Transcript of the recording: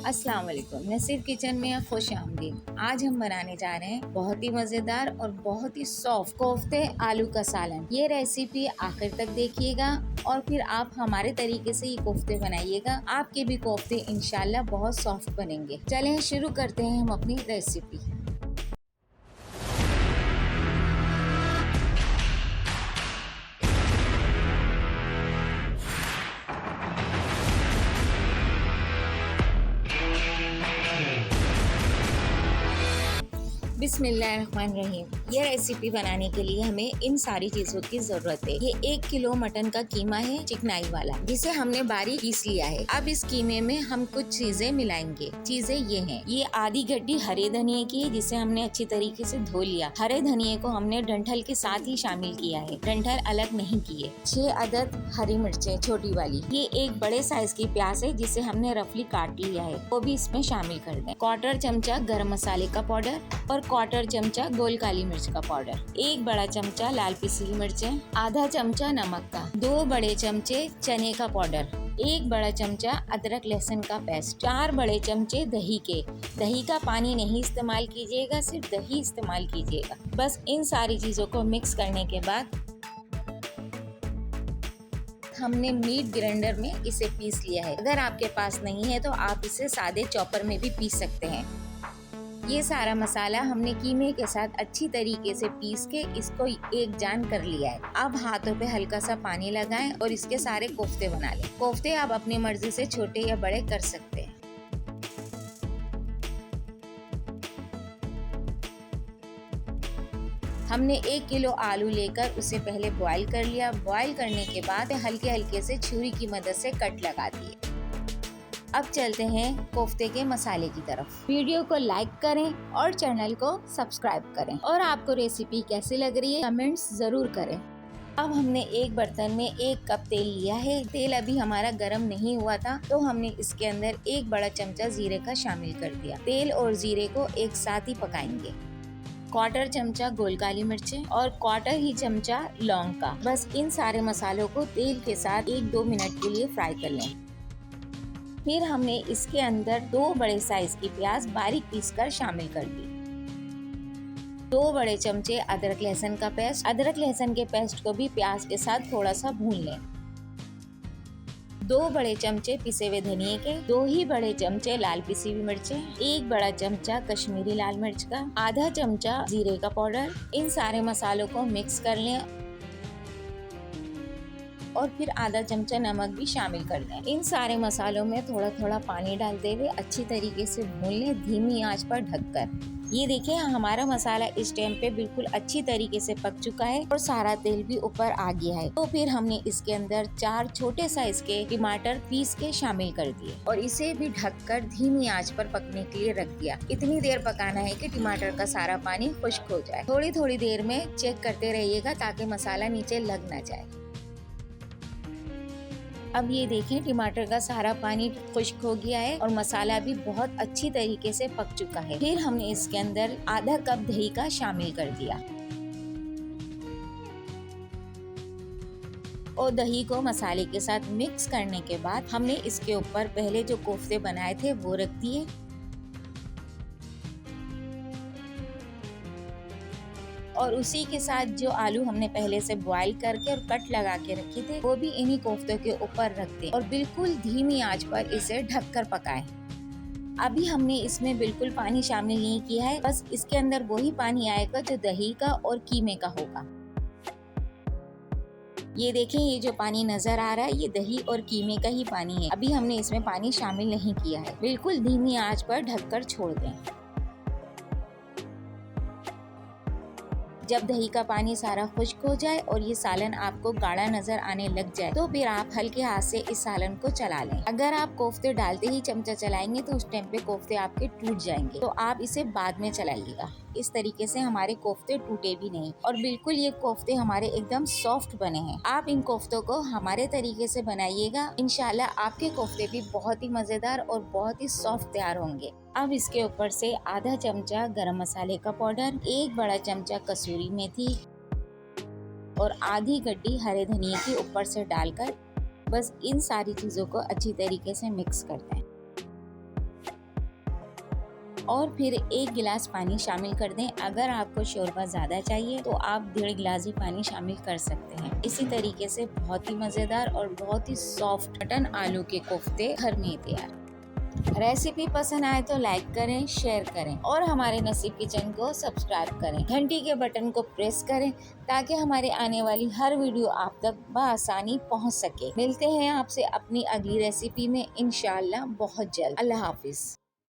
अस्सलाम वालेकुम। नसीर किचन में खुश आमदीद। आज हम बनाने जा रहे हैं बहुत ही मज़ेदार और बहुत ही सॉफ्ट कोफ्ते आलू का सालन। ये रेसिपी आखिर तक देखिएगा और फिर आप हमारे तरीके से ये कोफ्ते बनाइएगा। आपके भी कोफ्ते इंशाल्लाह बहुत सॉफ्ट बनेंगे। चलें शुरू करते हैं हम अपनी रेसिपी। बिस्मिल्लाहिर्रहमानिर्रहीम। ये रेसिपी बनाने के लिए हमें इन सारी चीजों की जरूरत है। ये 1 किलो मटन का कीमा है चिकनाई वाला, जिसे हमने बारीक पीस लिया है। अब इस कीमे में हम कुछ चीजें मिलाएंगे। चीजें ये हैं, ये आधी गड्डी हरे धनिए की है, जिसे हमने अच्छी तरीके से धो लिया। हरे धनिए को हमने डंठल के साथ ही शामिल किया है, डंठल अलग नहीं किए। 6 अदद हरी मिर्चें छोटी वाली। ये एक बड़े साइज की प्याज है, जिसे हमने रफली काट लिया है, वो भी इसमें शामिल कर दें। 1/4 चमचा गरम मसाले का पाउडर और 1/4 चमचा गोल काली मिर्च का पाउडर, 1 बड़ा चमचा लाल पिसी मिर्चें, आधा चमचा नमक का, 2 बड़े चमचे चने का पाउडर, 1 बड़ा चमचा अदरक लहसुन का पेस्ट, 4 बड़े चमचे दही के। दही का पानी नहीं इस्तेमाल कीजिएगा, सिर्फ दही इस्तेमाल कीजिएगा। बस इन सारी चीजों को मिक्स करने के बाद हमने मीट ग्राइंडर में इसे पीस लिया है। अगर आपके पास नहीं है तो आप इसे सादे चॉपर में भी पीस सकते हैं। ये सारा मसाला हमने कीमे के साथ अच्छी तरीके से पीस के इसको एक जान कर लिया है। अब हाथों पे हल्का सा पानी लगाएं और इसके सारे कोफ्ते बना लें। कोफ्ते आप अपनी मर्जी से छोटे या बड़े कर सकते हैं। हमने 1 किलो आलू लेकर उसे पहले बॉईल कर लिया। बॉईल करने के बाद हल्के हल्के से छुरी की मदद से कट लगा दिए। अब चलते हैं कोफ्ते के मसाले की तरफ। वीडियो को लाइक करें और चैनल को सब्सक्राइब करें, और आपको रेसिपी कैसी लग रही है कमेंट्स जरूर करें। अब हमने एक बर्तन में 1 कप तेल लिया है। तेल अभी हमारा गर्म नहीं हुआ था, तो हमने इसके अंदर 1 बड़ा चमचा जीरे का शामिल कर दिया। तेल और जीरे को एक साथ ही पकाएंगे। 1/4 चमचा गोल काली मिर्चें और 1/4 ही चमचा लौंग का। बस इन सारे मसालों को तेल के साथ 1-2 मिनट के लिए फ्राई कर लें। फिर हमने इसके अंदर 2 बड़े साइज की प्याज बारीक पीसकर शामिल कर दी। 2 बड़े चमचे अदरक लहसुन का पेस्ट। अदरक लहसुन के पेस्ट को भी प्याज के साथ थोड़ा सा भून लें। 2 बड़े चमचे पिसे हुए धनिए के, 2 ही बड़े चमचे लाल पिसी हुई मिर्चें, 1 बड़ा चमचा कश्मीरी लाल मिर्च का, आधा चमचा जीरे का पाउडर। इन सारे मसालों को मिक्स कर लें और फिर आधा चमचा नमक भी शामिल कर दें। इन सारे मसालों में थोड़ा थोड़ा पानी डालते हुए अच्छी तरीके से भून लें, धीमी आंच पर ढककर। ये देखिए हमारा मसाला इस टाइम पे बिल्कुल अच्छी तरीके से पक चुका है और सारा तेल भी ऊपर आ गया है। तो फिर हमने इसके अंदर 4 छोटे साइज के टमाटर पीस के शामिल कर दिए और इसे भी ढककर धीमी आंच पर पकने के लिए रख दिया। इतनी देर पकाना है कि टमाटर का सारा पानी खुश्क हो जाए। थोड़ी थोड़ी देर में चेक करते रहिएगा ताकि मसाला नीचे लग ना जाए। अब ये देखें टमाटर का सारा पानी खुश्क हो गया है और मसाला भी बहुत अच्छी तरीके से पक चुका है। फिर हमने इसके अंदर आधा कप दही का शामिल कर दिया और दही को मसाले के साथ मिक्स करने के बाद हमने इसके ऊपर पहले जो कोफ्ते बनाए थे वो रख दिए और उसी के साथ जो आलू हमने पहले से बॉईल करके और कट लगा के रखे थे वो भी इन्हीं कोफ्तों के ऊपर रख दें और बिल्कुल धीमी आंच पर इसे ढककर पकाएं। अभी हमने इसमें बिल्कुल पानी शामिल नहीं किया है, बस इसके अंदर वही पानी आएगा जो दही का और कीमे का होगा। ये देखें, ये जो पानी नजर आ रहा है ये दही और कीमे का ही पानी है। अभी हमने इसमें पानी शामिल नहीं किया है। बिल्कुल धीमी आंच पर ढककर छोड़ दें। जब दही का पानी सारा खुश्क हो जाए और ये सालन आपको गाढ़ा नजर आने लग जाए तो फिर आप हल्के हाथ से इस सालन को चला लें। अगर आप कोफ्ते डालते ही चमचा चलाएंगे तो उस टाइम पे कोफ्ते आपके टूट जाएंगे, तो आप इसे बाद में चलाइएगा। इस तरीके से हमारे कोफ्ते टूटे भी नहीं और बिल्कुल ये कोफ्ते हमारे एकदम सॉफ्ट बने हैं। आप इन कोफ्तों को हमारे तरीके से बनाइएगा, इंशाल्लाह आपके कोफ्ते भी बहुत ही मजेदार और बहुत ही सॉफ्ट तैयार होंगे। अब इसके ऊपर से आधा चमचा गरम मसाले का पाउडर, 1 बड़ा चमचा कसूरी मेथी और आधी गड्डी हरे धनिए की ऊपर से डालकर बस इन सारी चीजों को अच्छी तरीके से मिक्स कर दें। और फिर 1 गिलास पानी शामिल कर दें। अगर आपको शोरबा ज़्यादा चाहिए तो आप 1.5 गिलास भी पानी शामिल कर सकते हैं। इसी तरीके से बहुत ही मज़ेदार और बहुत ही सॉफ्ट मटन आलू के कोफ्ते घर में तैयार। रेसिपी पसंद आए तो लाइक करें, शेयर करें और हमारे नसीब किचन को सब्सक्राइब करें। घंटी के बटन को प्रेस करें ताकि हमारे आने वाली हर वीडियो आप तक बआसानी पहुंच सके। मिलते हैं आपसे अपनी अगली रेसिपी में इंशाअल्लाह बहुत जल्द। अल्लाह हाफिज।